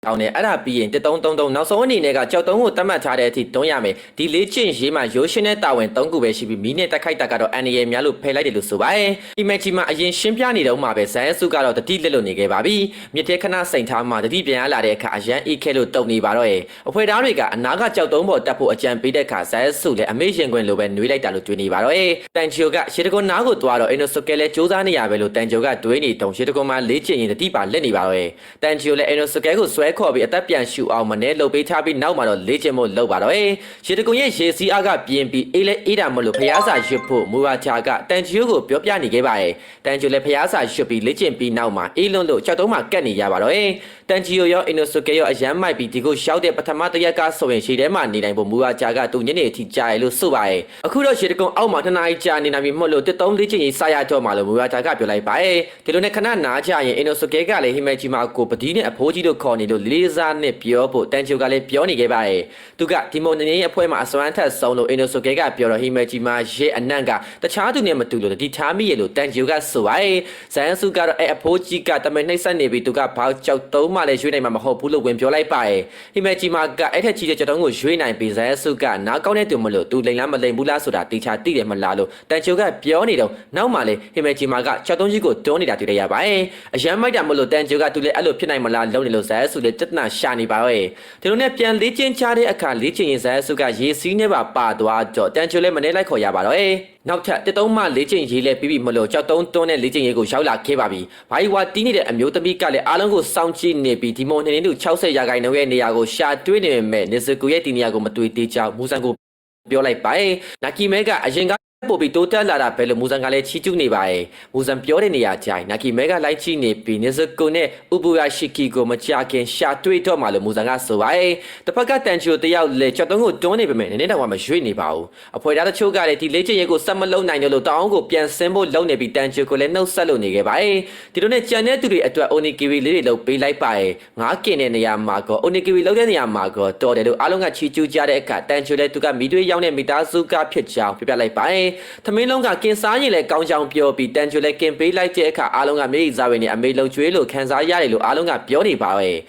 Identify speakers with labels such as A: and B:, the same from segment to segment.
A: တောင်းနဲ့အဲ့ဒါပြီးရင်1333နောက်ဆုံးအနေနဲ့ကကြောက်တုံးကိုတတ်မှတ်ထားတဲ့အထိတွန်းရမယ်ဒီလေ့ကျင့်ရေးမှာရိုးရှင်းတဲ့တာဝန်3ခုပဲရှိပြီးမိနဲ့တက်ခိုက်တာကတော့အန်ရယ်များလို့ဖယ်လိုက်တယ်လို့ဆိုပါတယ်ဒီမက်ကြီးမှာအရင်ရှင်းပြနေတော့မှပဲဇန်အစုကတော့တတိလက်လို့နေခဲ့ပါပြီမြစ်ထဲခဏစိန်ထားမှတတိပြန်လာတဲ့အခါအရန်အေးခဲလို့တုံနေပါတော့ရဲ့အဖွဲ့သားတွေကအနာကကြောက်တုံးပေါ်တက်ဖို့အကြံပေးတဲ့အခါဇန်အစုလည်းအမေရှင်ခွင်လိုပဲနှွေးလိုက်တာလို့တွေးနေပါတော့ရဲ့တန်ချီယိုကရှေတကွန်နားကိုသွားတော့အင်နိုဆိုကဲလည်းစူးစမ်းနေရပဲလို့တန်ချီယိုကတွေးနေတုံရှေတကွန်မှာလေ့ကျင့်ရင်တတိပါလက်နေပါတော့ရဲ့တန်ချီယိုလည်းအင်နိုဆိုကဲကိုဆွဲခေါ်ပြီးအသက်ပြန်ရှူအောင်မနဲ့လှုပ်ပေးထားပြီးနောက်မှာတော့လေ့ကျင့်ဖို့လုပ်ပါတော့ရဲ့ရှေတကွန်ရဲ့ရေစီအားကပြင်းပြီးအေးလဲအေးတာမလို့ဖျားစာရွတ်ဖို့မူဝါချာကတန်ချီယိုကိုပြောပြနေခဲ့ပါရဲ့တန်ချီယိုလည်းဖျားစာရွတ်ပြီးလေ့ကျင့်ပြီးနောက်မှာအေးလွန်းလို့ကြောက်တုံးမှာကတ်နေရပါတော့ရဲ့တန်ချီယိုရောအင်နိုဆိုကဲရောအရန်မိုက်ပြီးဒီကိုရှောက်တဲ့ပထမတစ်ရက်ကဆိုရင်ရှေထဲမှာနေနိုင်ဖို့မူဝါချာကသူညနေအထိကြာရလို့ဆိုပါရဲ့အခုတော့ရှေတကွန်အောက်မှာ2နာရီကြာနေနိုင်ပြီမဟုတ်လို့13လေးချင်းကြီးစရတော့မှလို့မူဝါချာကပြောလိုက်ပါရဲ့ဒီလိုနဲ့ခဏနားချရင်အင်နိုဆိုကဲကလည်းဟိမဲဂျီမာကိုပဒီနဲ့အဖိုးကြီးတို့ခေါ်နေလို့လေးစားနဲ့ပြောဖို့တန်ချီယိုကလည်းပြောနေခဲ့ပါရဲ့သူကဒီမိုနေနေရဲ့အဖွဲမှာအစွမ်းထက်ဆုံးလို့အင်နိုဆိုကဲကပြောတော့ဟိမဲဂျီမာရဲ့အနံ့ကတခြားသူနဲ့မတူလို့ဒီထားမိရဲ့လို့တန်ချီယိုကဆိုပါရဲ့ဇန်စုကတော့အဖိုးကြီးကတမန်နှိမ့်ဆက်နေပြီးသူကဘာကြောက်တုံးမှလည်းရွေးနိုင်မှာမဟုတ်ဘူးလို့ဝင်ပြောလိုက်ပါရဲ့ဟိမဲဂျီမာကအဲ့ထက်ကြီးတဲ့ကြောက်တုံးကိုရွေးနိုင်ပြီးဇန်စုကနားကောင်းတဲ့သူမလို့သူလိန်လားမလိန်ဘူးလားဆိုတာတေချာသိတယ်မလားလို့တန်ချီယိုကပြောနေတော့နောက်မှလည်းဟိမဲဂျီမာကကြောက်တုံးကြီးကိုတွန်းနေတာတွေ့ရပါရဲ့အရန်မိုက်တာမလို့တန်ချီယိုကသူလည်းအဲ့လိုဖြစ်နိုင်မလားလုံးနေလို့ဇန်စုလည်းတက်နာရှာနေပါရဲ့ဒီလိုနဲ့ပြန်လေ့ကျင့်ချတဲ့အခါလေ့ကျင့်ရင်ဇန်စုကရေစီးနဲ့ပါသွားတော့တန်ချီယိုလည်းမနေလိုက်ခေါ်ရပါတော့ရဲ့နောက်ထပ်တစ်တုံးမှလေ့ကျင့်ရေးလဲပြီးပြီမလို့ကြောက်တုံးတွန်းတဲ့လေ့ကျင့်ရေးကိုရောက်လာခဲ့ပါပြီ။ဘာကြီးဝါတီးနေတဲ့အမျိုးသမီးကလည်းအားလုံးကိုစောင့်ကြည့်နေပြီးဒီမုံနေနေသူ60ရာခိုင်နှုန်းရဲ့နေရာကိုရှာတွေးနေပေမဲ့နေစကူရဲ့ဒီနေရာကိုမတွေ့သေးကြောင်းမူဆန်ကိုပြောလိုက်ပါရဲ့။နာကီမဲကအရင်ကပို့ပြီးတိုးတက်လာတာပဲလို့မူဆန်ကလည်းချီကျူးနေပါရဲ့မူဆန်ပြောတဲ့နေရာကြိုင်နာကီမဲကလိုက်ကြည့်နေပြီးနေစကိုနဲ့ဥပူရာရှိကီကိုမကြခင်ရှာတွေ့တော့မှလို့မူဆန်ကဆိုပါရဲ့တစ်ဖက်ကတန်ချီယိုတယောက်လေချက်တုံးကိုတွန်းနေပေမဲ့နည်းနည်းတော့မှမရွေ့နေပါဘူးအဖွဲ့သားတချို့ကလည်းဒီလေ့ကျင့်ရေးကိုဆက်မလုံးနိုင်တယ်လို့တောင်းကိုပြန်ဆင်းဖို့လုပ်နေပြီးတန်ချီယိုကိုလည်းနှုတ်ဆက်လို့နေခဲ့ပါရဲ့ဒီလိုနဲ့ကြံတဲ့သူတွေအတွက်အိုနီကီဝီလေးတွေလုပ်ပေးလိုက်ပါရဲ့ငါးကင်တဲ့နေရာမှာကောအိုနီကီဝီလုပ်တဲ့နေရာမှာကောတော်တယ်လို့အားလုံးကချီကျူးကြတဲ့အခါတန်ချီယိုလည်းသူကမိသွေးရောက်တဲ့မိသားစုကဖြစ်ကြောင်းပြပြလိုက်ပါရဲ့သမင်းလုံးကကင်စားရင်လည်းကောင်းကြောင်ပြောပြီးတန်ချူလည်းကင်ပေးလိုက်တဲ့အခါအားလုံးကမြေကြီးစားဝင်နေအမေလုံကျွေးလို့ခံစားရတယ်လို့အားလုံးကပြောနေပါပ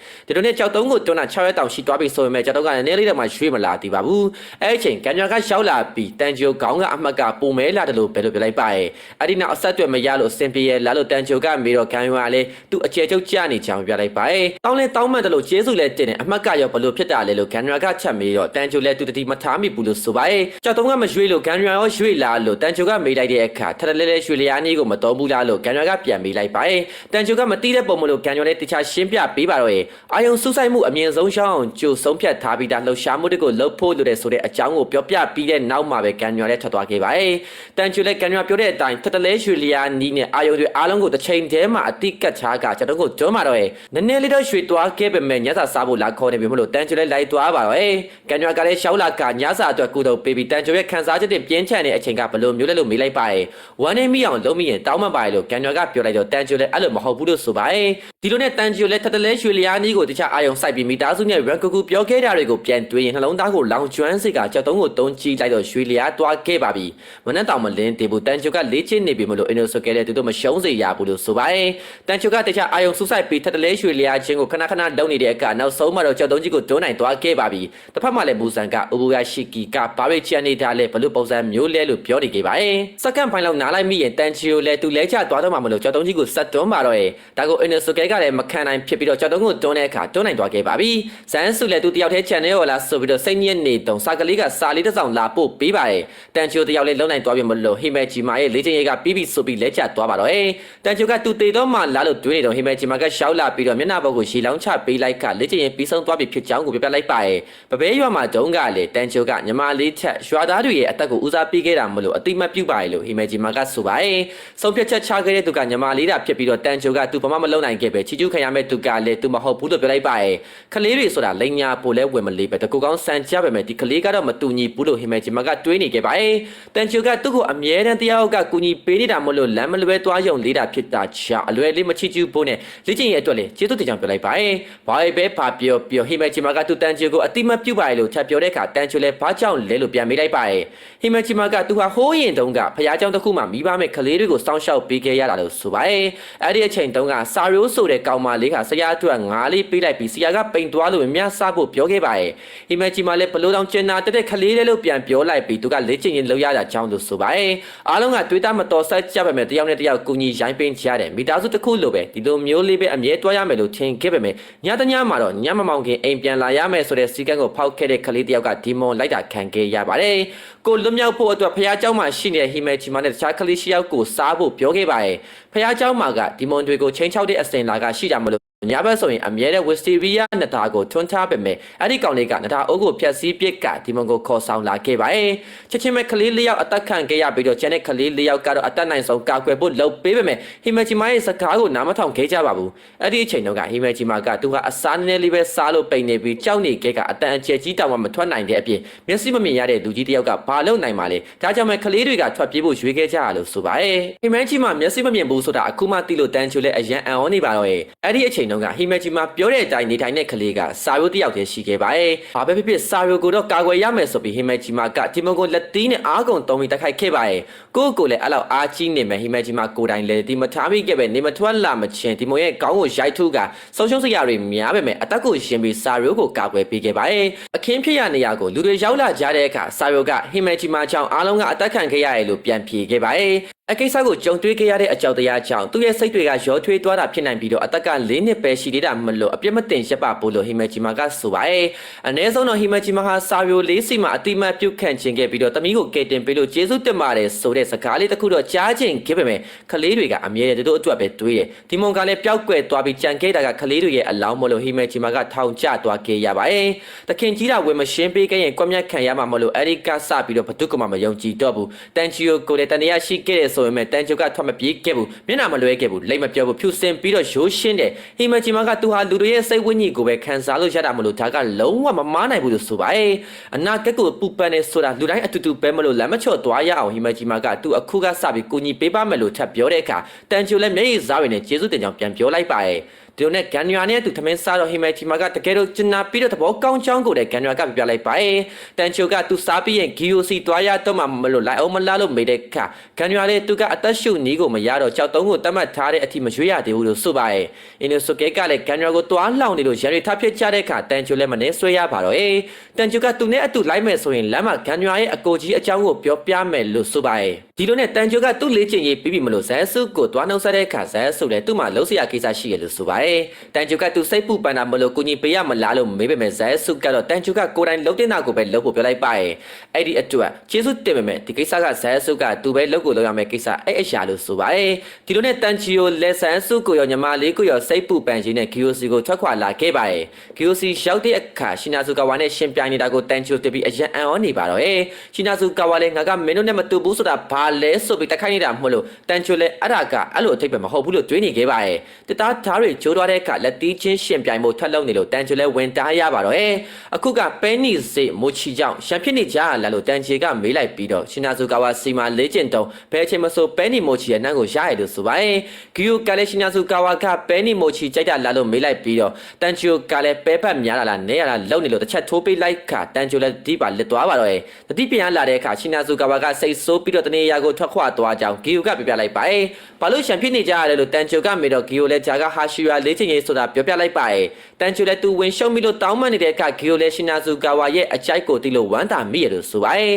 A: ဲဒီလိုနဲ့ကြောက်တုံးကိုတွန်းတာ6ရက်တောင်ရှိသွားပြီဆိုပေမဲ့ကြောက်တုံးကလည်းနည်းလေးတော့မှရွှေ့မလာသေးပါဘူးအဲ့အချိန်ကန်ညာကရှောက်လာပြီးတန်ချူခေါင်းကအမှတ်ကပုံမဲလာတယ်လို့ပဲလို့ပြောလိုက်ပါရဲ့အဲ့ဒီနောက်အဆက်အသွယ်မရလို့အဆင်ပြေရလာလို့တန်ချူကမေတော့ကန်ရွာလည်းသူ့အကျယ်ချုပ်ကြနေချောင်ပြလိုက်ပါရဲ့တောင်းလဲတောင်းမှန်တယ်လို့ကျေးဇူးလည်းတင်တယ်အမှတ်ကရောဘလို့ဖြစ်တာလဲလို့ကန်ညာကချက်မေတော့တန်ချူလည်းသူတတိမထားမိဘူးလို့ဆိုပါရဲ့ကြောက်တုံးကမရွှေ့လို့ကန်ညာရောရွှေ့လာလို့တန်ချူကမေးလိုက်တဲ့အခါထထလဲလဲရွှေလျားနီးကိုမတော်ဘူးလားလို့ကန်ရွာကပြန်ပေးလိုက်ပါရဲ့တန်ချူကမတီးတဲ့ပုံမလို့ကန်ရွာလည်းတခြားရှင်းပြပေးပါတော့ရဲ့အာယုံစူးစိုက်မှုအမြင့်ဆုံးရှောင်းအောင်ကြိုဆုံးဖြတ်ထားပြီးသားလှုပ်ရှားမှုတွေကိုလှုပ်ဖို့လိုတဲ့ဆိုတဲ့အကြောင်းကိုပြောပြပြီးတဲ့နောက်မှာပဲကန်ရွာလည်းထွက်သွားခဲ့ပါရဲ့တန်ချူလည်းကန်ရွာပြောတဲ့အတိုင်းထထလဲရွှေလျားနီးနဲ့အာယုံတွေအားလုံးကိုတစ်ချိန်တည်းမှာအတိကတ်ချားကကျွန်တော်ကိုတွန်းมาတော့ရဲ့နည်းနည်းလေးတော့ရွှေသွားခဲ့ပေမဲ့ညစာစားဖို့လာခေါ်နေပြီမလို့တန်ချူလည်းလိုက်သွားပါတော့ရဲ့ကန်ရွာကလည်းရှောက်လာကညစာအတွက်ကုသိုလ်ပေးပြီးတန်ချူရဲ့ခန်းစားချက်တွေပြင်းထန်တဲ့အချိန်ကဘလို့မျိုးလဲလို့မေးလိုက်ပါရဲ့ဝမ်းနေမိအောင်လုံးမိရင်တောင်းမှပါလို့ကန်ရွာကပြောလိုက်တော့တန်ချူလည်းအဲ့လိုမဟုတ်ဘူးလို့ဆိုပါရဲ့ဒီလိုနဲ့တန်ချူလည်းထထလဲရွှေလျားနီးကိုတခြားအာယုံစိုက်ပြီးမိသားစုနဲ့ရန်ကူကူပြောခဲ့တာတွေကိုပြန်တွေးရင်နှလုံးသားကိုလောင်ကျွမ်းစိတ်ကကြောက်တုံးကိုတုံးကြည့်လိုက်တော့ရွှေလျားသွားခဲ့ပါပြီမနှက်တောင်မလင်းတေဘူးတန်ချူကလေ့ကျင့်နေပြီမလို့အင်နိုဆိုကဲတဲ့သူတို့မရှုံးစေရဘူးလို့ဆိုပါရဲ့တန်ချူကတခြားအာယုံစူးစိုက်ပြီးထထလဲရွှေလျားချင်းကိုခဏခဏလုံနေတဲ့အခါနောက်ဆုံးမှတော့ကြောက်တုံးကြီးကိုတွန်းနိုင်သွားခဲ့ပါပြီတစ်ဖက်မှာလည်းမူဆန်ကဥပူရရှိကီကဘာရိချန်နေတာလဲဘလို့ပုံစံမျိုးလဲလို့ပြောနေခဲ့ပါရဲ့စက္ကန့်ပိုင်းလောက်နားလိုက်မိရင်တန်ချူလည်းသူလဲချသွားတော့မှမလို့ကြောက်တုံးကြီးကိုဆက်တွန်းပါတော့ရဲ့ဒါကိုအင်နိုဆိုကဲကလည်းမခံနိုင်ဖြစ်ပြီးတော့ကြောက်တုံးကိုတွန်းတဲ့အခါတွန်းနိုင်သွားခဲ့ပါပြီဇန်စုလည်းသူတယောက်တည်းချန်နေရောလားဆိုပြီးတော့စိတ်ညစ်နေတုံစာကလေးကစာလေးတစ်စောင်လာပို့ပေးပါရဲ့တန်ချူတယောက်လည်းလုံနိုင်သွားပြီမလို့ဟိမဲဂျီမာရဲ့လေ့ကျင့်ရေးကပြီးပြီဆိုပြီးလဲချသွားပါတော့ရဲ့တန်ချူကသူတေတော့မှလာလို့တွေးနေတော့ဟိမဲဂျီမာကရှောက်လာပြီးတော့မျက်နှာပေါ်ကိုရှီလောင်းချပေးလိုက်ကလေ့ကျင့်ရေးပြီးဆုံးသွားပြီဖြစ်ကြောင်းကိုပြပြလိုက်ပါရဲ့ပပဲရွာမှာတုံးကလည်းတန်ချူကညီမလေးထက်ရွာသားတွေရဲ့အသက်ကိုဦးစားပေးခဲ့တာမလို့အတိမတ်ပြုပါရဲ့လို့ဟိမဲဂျီမာကဆိုပါရဲ့ဆုံးဖြတ်ချက်ချခဲ့တဲ့သူကညီမလေးတာဖြစ်ပြီးတော့တန်ချူကသူဘာမှမလုပ်နိုင်ခဲ့ပဲချီကျူးခံရမဲ့သူကလည်းသူမဟုတ်ဘူးလို့ပြောလိုက်ပါရဲ့ခလေးတွေဆိုတာလိန်ညာပိုလဲဝင်မလေးပဲတကူကောင်းစံကြပဲမဲ့ဒီခလေးကတော့မတူညီဘူးလို့ဟိမဲဂျီမာကတွေးနေခဲ့ပါရဲ့တန်ချူကသူ့ကိုအမြဲတမ်းတရားဟုတ်ကကူညီပေးနေတာမလို့လမ်းမလွဲသွားယုံလေးတာဖြစ်တာကြောင့်အလွယ်လေးမချီကျူးဖို့နဲ့လေ့ကျင့်ရေးအတွက်လည်းကျေးဇူးတင်ကြောင်းပြောလိုက်ပါရဲ့ဘာပဲဘာပြောဟိမဲဂျီမာကသူတန်ချူကိုအတိမတ်ပြုပါရဲ့လို့ထပ်ပြောတဲ့အခါတန်ချူလည်းဘာကြောင့်လဲလို့ပြန်မေးလိုက်ပါရဲ့ဟိမဲဂျီမာကသူဟာ ဟိုးရင်တုန်းကဖျားเจ้าတစ်ခုမှမိဘမဲ့ကလေးတွေကိုစောင့်ရှောက်ပေးခဲ့ရတာလို့ဆိုပါတယ်အဲ့ဒီအချိန်တုန်းကစာရိုးဆိုတဲ့ကောင်မလေးကဆရာအတွက်ငါးလေးပေးလိုက်ပြီးဆရာကပိန်သွားလို့မြတ်စားဖို့ပြောခဲ့ပါတယ်ဟိမကြီးမလည်းဘလို့တောင်ကျင်နာတဲ့ကလေးလေးလို့ပြန်ပြောလိုက်ပြီးသူကလေ့ကျင့်ရင်လုပ်ရတာကြောင်းလို့ဆိုပါတယ်အားလုံးကတွေးတာမတော်ဆက်ကြပါမယ်တယောက်နဲ့တယောက်ကူညီရိုင်းပင်းကြရတယ်မိသားစုတစ်ခုလိုပဲဒီလိုမျိုးလေးပဲအမြဲတွားရမယ်လို့ထင်ခဲ့ပေမဲ့ညတညမှာတော့ညမမောင်ခင်အိမ်ပြန်လာရမယ်ဆိုတဲ့စီကံကိုဖောက်ခဲ့တဲ့ကလေးတယောက်ကဒီမွန်လိုက်တာခံခဲ့ရပါတယ်ကိုလွတ်မြောက်ဖို့အတွက်ဖះเจ้าမှာရှိနေတဲ့ဟိမဲချီမနဲ့တခြားကလေးရှိယောက်ကိုစားဖို့ပြောခဲ့ပါတယ်ဖះเจ้าမှာကဒီမွန်တွေကိုချင်းချောက်တဲ့အစင်လာကရှိကြမလို့ညဘက်ဆိုရင်အမြဲတမ်းဝစ်စတီရီယာနတာကိုထွန်းထားပေမဲ့အဲ့ဒီကောင်လေးကနတာအိုးကိုဖျက်ဆီးပစ်ကဒီမွန်ကိုခေါ်ဆောင်လာခဲ့ပါတယ်ချက်ချင်းပဲကလေး၄ယောက်အသက်ခံခဲ့ရပြီးတော့ကျန်တဲ့ကလေး၄ယောက်ကတော့အသက်နိုင်ဆုံးကာကွယ်ဖို့လုပ်ပေးပေမဲ့ဟိမဲချီမရဲ့စကားကိုနားမထောင်ခဲ့ကြပါဘူးအဲ့ဒီအချိန်တုန်းကဟိမဲချီမကသူကအစားနည်းနည်းလေးပဲစားလို့ပိန်နေပြီးကြောက်နေခဲ့ကအတန်အကျယ်ကြီးတောင်မှမထွက်နိုင်တဲ့အပြင်မျက်စိမမြင်ရတဲ့လူကြီးတယောက်ကဘာလုပ်နိုင်မှာလဲဒါကြောင့်မဲ့ကလေးတွေကထွက်ပြေးဖို့ရွေးခဲ့ကြရလို့ဆိုပါတယ်ဟိမဲချီမမျက်စိမမြင်ဘူးဆိုတာအခုမှသိလို့တန်းချူလဲအရန်အံ့ဩနေပါတော့ရဲ့အဲ့ဒီအချိန်တုန်းကဟိမဲချီမပြောတဲ့အတိုင်းနေထိုင်တဲ့ကလေးကစာရိုးတယောက်တည်းရှိခဲ့ပါတယ်။ဘာပဲဖြစ်ဖြစ်စာရိုးကိုတော့ကာကွယ်ရမယ်ဆိုပြီးဟိမဲဂျီမာကဒီမုံကိုလက်သီးနဲ့အားကုန်တုံးပြီးတိုက်ခိုက်ခဲ့ပါတယ်။ကိုလည်းအဲ့လောက်အားကြီးနေမယ်ဟိမဲဂျီမာကိုတိုင်လည်းဒီမထားမိခဲ့ပဲနေမထွက်လာမချင်းဒီမုံရဲ့ခေါင်းကိုရိုက်ထုကဆုံးရှုံးစရာတွေများပေမဲ့အသက်ကိုရှင်ပြီးစာရိုးကိုကာကွယ်ပေးခဲ့ပါတယ်။အခင်းဖြစ်ရနေရကိုလူတွေရောက်လာကြတဲ့အခါစာရိုးကဟိမဲဂျီမာကြောင့်အားလုံးကအသက်ခံခဲ့ရတယ်လို့ပြန်ဖြေခဲ့ပါတယ်။အကိစ္စကိုကြုံတွေ့ခဲ့ရတဲ့အကြောက်တရားကြောင့်သူ့ရဲ့စိတ်တွေကရောထွေးသွားတာဖြစ်နိုင်ပြီးတော့အသက်က၄နှစ်ပဲရှိသေးတာမလို့အပြစ်မတင်ရပ်ပါဘူးလို့ဟိမဲဂျီမာကဆိုပါတယ်။အနည်းဆုံးတော့ဟိမဲဂျီမာဟာစာရိုလေးစီမှာအတိမတ်ပြုတ်ခန့်ခြင်းခဲ့ပြီးတော့တမီးကိုကယ်တင်ပေးလို့ကျေးဇူးတင်ပါတယ်ဆိုတဲ့စကားလေးတစ်ခုတော့ကြားခြင်းခဲ့ပေမဲ့ကလေးတွေကအမြဲတည်းတို့အတွက်ပဲတွေးတယ်။ဒီမုံကလည်းပျောက်ကွယ်သွားပြီးကြံခဲ့တာကကလေးတွေရဲ့အလောင်းမလို့ဟိမဲဂျီမာကထောင်ကျသွားခဲ့ရပါတယ်။တခင်ကြီးတာဝင်မရှင်းပေးခဲ့ရင်ကွက်မြက်ခံရမှာမလို့အဲဒီကစပြီးတော့ဘသူကမှမယုံကြည်တော့ဘူး။တန်ချီယိုကိုလည်းတန်တရားရှိခဲ့တယ်ဆိုပေမဲ့တန်ချီယိုကထွက်မပြေးခဲ့ဘူးမျက်နှာမလွဲခဲ့ဘူးလိတ်မပြောဘူးဖြူစင်ပြီးတော့ရိုးရှင်းတယ်ဟိမဂျီမာကသူဟာလူတွေရဲ့စိတ်ဝိညာဉ်ကိုပဲခံစားလို့ရတာမလို့ဒါကလုံးဝမမားနိုင်ဘူးလို့ဆိုပါတယ်အနာကက်ကိုပူပန်နေဆိုတာလူတိုင်းအတူတူပဲမလို့လမ်းမချော့သွားရအောင်ဟိမဂျီမာကသူအခုကစပြီးကိုကြီးပေးပါမယ်လို့ထပ်ပြောတဲ့အခါတန်ချိုလည်းမျက်ရည်စားရည်နဲ့ကျေးဇူးတင်ကြောင်းပြန်ပြောလိုက်ပါတယ်ဒီလိုနဲ့ဂန်နွာနဲ့သူထမင်းစားတော့ဟိမဲဂျီမာကတကယ်တော့ကျင်နာပြီးတော့သဘောကောင်းချောင်းကိုလည်းဂန်နွာကပြလိုက်ပါတယ်တန်ချိုကသူစားပြီးရင် GOC သွားရတော့မှမလို့လိုက်အောင်မလားလို့မေးတဲ့အခါဂန်နွာလည်းသူကအသက်ရှုနီးကိုမရတော့ကြောက်တုံးကိုတတ်မှတ်ထားတဲ့အထိမရွေးရသေးဘူးလို့ဆိုပါတယ်အင်းဆိုကဲကလည်းဂန်နွာကိုတွားလှောင်နေလို့ရန်ရီထဖြစ်ကြတဲ့အခါတန်ချိုလည်းမနေဆွဲရပါတော့တန်ချိုကသူနဲ့အတူလိုက်မယ်ဆိုရင်လမ်းမှာဂန်နွာရဲ့အကိုကြီးအကြောင်းကိုပြောပြမယ်လို့ဆိုပါတယ်ဒီလိုနဲ့တန်ချိုကသူ့လေ့ကျင့်ရေးပြီးပြီမလို့ဇဲဆုကိုတွားနှုတ်ဆက်တဲ့အခါဇဲဆုလည်းသူ့မှာလှုပ်ရှားကိစ္စရှိရလို့ဆိုပါတယ်တန်ချိုကသူစိတ်ပူပန်တာမလို့ကိုကြီးပေးရမလားလို့မေးပေမဲ့ဇဲဆုကတော့တန်ချိုကကိုယ်တိုင်လှုပ်တင်တာကိုပဲလှုပ်ဖို့ပြောလိုက်ပါတယ်အဲ့ဒီအတွက်ကျေးဇူးတင်ပေမဲ့ဒီကိစ္စကဇဲဆုကသူပဲလှုပ်ကိုလှုပ်ရမယ့်ကိစ္စအဲ့အရာလို့ဆိုပါတယ်ဒီလိုနဲ့တန်ချီယိုလက်ဆန်းဆုကိုရောညီမလေးကိုရောစိတ်ပူပန်ခြင်းနဲ့ GOC ကိုထွက်ခွာလာခဲ့ပါတယ် GOC ရောက်တဲ့အခါရှင်နာစုကဝါနဲ့ရှင်ပြိုင်နေတာကိုတန်ချီယိုတပီအရန်အံ့ဩနေပါတော့ရှင်နာစုကဝါလည်းငါကမင်းတို့နဲ့မတူဘူးဆိုတာဘာလဲဆိုပြီးတိုက်ခိုက်နေတာမဟုတ်လို့တန်ချီယိုလည်းအဲ့ဒါကအဲ့လိုအထိပ်ပဲမဟုတ်ဘူးလို့တွေးနေခဲ့ပါတယ်တသားဓာတ်တွေကျိုးသွားတဲ့အခါလက်တီးချင်းရှင်ပြိုင်မှုထွက်လုံနေလို့တန်ချီလည်းဝင်တားရပါတော့အခုကပဲနီစေမိုချီကြောင့်ရှမ်းဖြစ်နေကြလာလို့တန်ချီကမေးလိုက်ပြီးတော့ရှင်နာစုကဝါစီမာလေ့ကျင့်တုံးဘယ်အချိန်မဆိုပဲနီမိုချီရဲ့နန်းကိုရရလို့ဆိုပါတယ်ဂီယိုကလည်းရှင်နာစုကဝါကပဲနီမိုချီကြိုက်တာလာလို့မေးလိုက်ပြီးတော့တန်ချီကလည်းပဲဖက်များလာနေရတာလုံနေလို့တစ်ချက်ထိုးပေးလိုက်ခါတန်ချီလည်းဒီပါလက်သွားပါတော့တတိပြန်လာတဲ့အခါရှင်နာစုကဝါကစိတ်ဆိုးပြီးတော့တနေရာကိုထွက်ခွာသွားကြောင်းဂီယိုကပြပြလိုက်ပါတယ်ဘာလို့ရှမ်းဖြစ်နေကြရတယ်လို့တန်ချီကမေးတော့ဂီယိုလည်းဂျာကဟာရှီယာလေ့ကျင့်ရေးဆိုတာပြောပြလိုက်ပါတယ်တန်ချီလည်းသူဝင်ရှုံးပြီးလို့တောင်းပန်နေတဲ့အခါဂီယိုလည်းရှင်နာစုကဝါရဲ့အကြိုက်ကိုတိလို့ဝမ်းသာမိရလို့ဆိုပါတယ်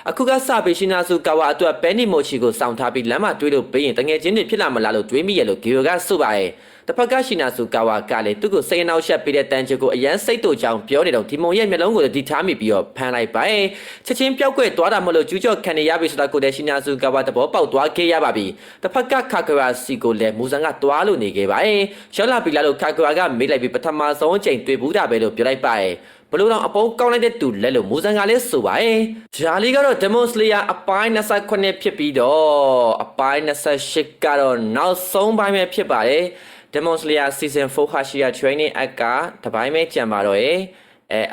A: အခုကစပြီးရှင်နာစုကဝါအတွက်ပဲနီမိုချီကိုစောင့်ထားပြီးလမ်းမှာတွေးလို့ပေးရင်တငယ်ချင်းတွေဖြစ်လာမလားလို့တွေးမိရလို့ဂီယိုကဆိုပါတယ်တဖက်ကရှင်နာစုကဝါကလည်းသူ့ကိုစိတ်အနှောက်ယှက်ပေးတဲ့တန်ချီကိုအရန်စိတ်တူကြောင်ပြောနေတော့ဒီမုံရဲ့မျက်လုံးကိုဒီထားမိပြီးတော့ဖမ်းလိုက်ပါတယ်ချက်ချင်းပျောက်ကွယ်သွားတာမလို့ကျူးကျော်ခံနေရပြီဆိုတာကိုလည်းရှင်နာစုကဝါသဘောပေါက်သွားခဲ့ရပါပြီတဖက်ကခါကရာစီကိုလည်းမူဇန်ကတွားလို့နေခဲ့ပါတယ်ရောက်လာပြီလားလို့ခါကရာကမေးလိုက်ပြီးပထမဆုံးအချိန်တွေ့ဘူးတာပဲလို့ပြောလိုက်ပါတယ်ဘလို့တော့အပုံကောင်းလိုက်တဲ့သူလဲလို့မူဇန်ကလည်းဆိုပါတယ်ဂျာလီကတော့ Demon Slayer အပိုင်း29ဖြစ်ပြီးတော့အပိုင်း28ကတော့နောက်ဆုံးပိုင်းပဲဖြစ်ပါတယ်Demon Slayer Season 4 Hashira Training Arc ကတပိုင်းပဲကြံပါတော့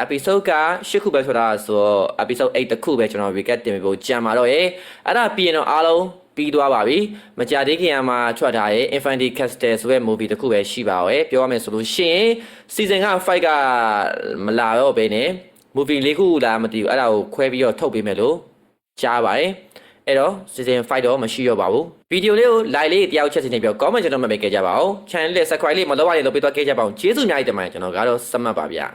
A: episode က8ခုပဲဆိုတာဆိုတော့ episode 8တခုပဲကျွန်တော် recap တင်ပြဖို့ကြံပါတော့အဲ့ဒါပြီးရင်တော့အားလုံးပြီးသွားပါပြီမကြသေးခင်မှာထွက်ထားတဲ့ Infinity Castle ဆိုတဲ့ movie တခုပဲရှိပါတော့ပြောရမယ်ဆိုလို့ရှိရင် season က5ကမလာတော့ဘဲနဲ့ movie ၄ခုလာမသိဘူးအဲ့ဒါကိုခွဲပြီးတော့ထုတ်ပေးမယ်လို့ကြားပါတယ် အဲ့တော့ season 5တော့မရှိတော့ပါဘူးဗီဒီယိုလေးကို like လေးတယောက်ချက်စီနေပြီး comment ကျွန်တော်မှတ်ပေးခဲ့ကြပါဦး channel လေး subscribe လေးမလုပ်ရရင်လုပ်ပေးသွားခဲ့ကြပါဦးကျေးဇူးအများကြီးတင်ပါတယ်ကျွန်တော်ကတော့စမှတ်ပါဗျာ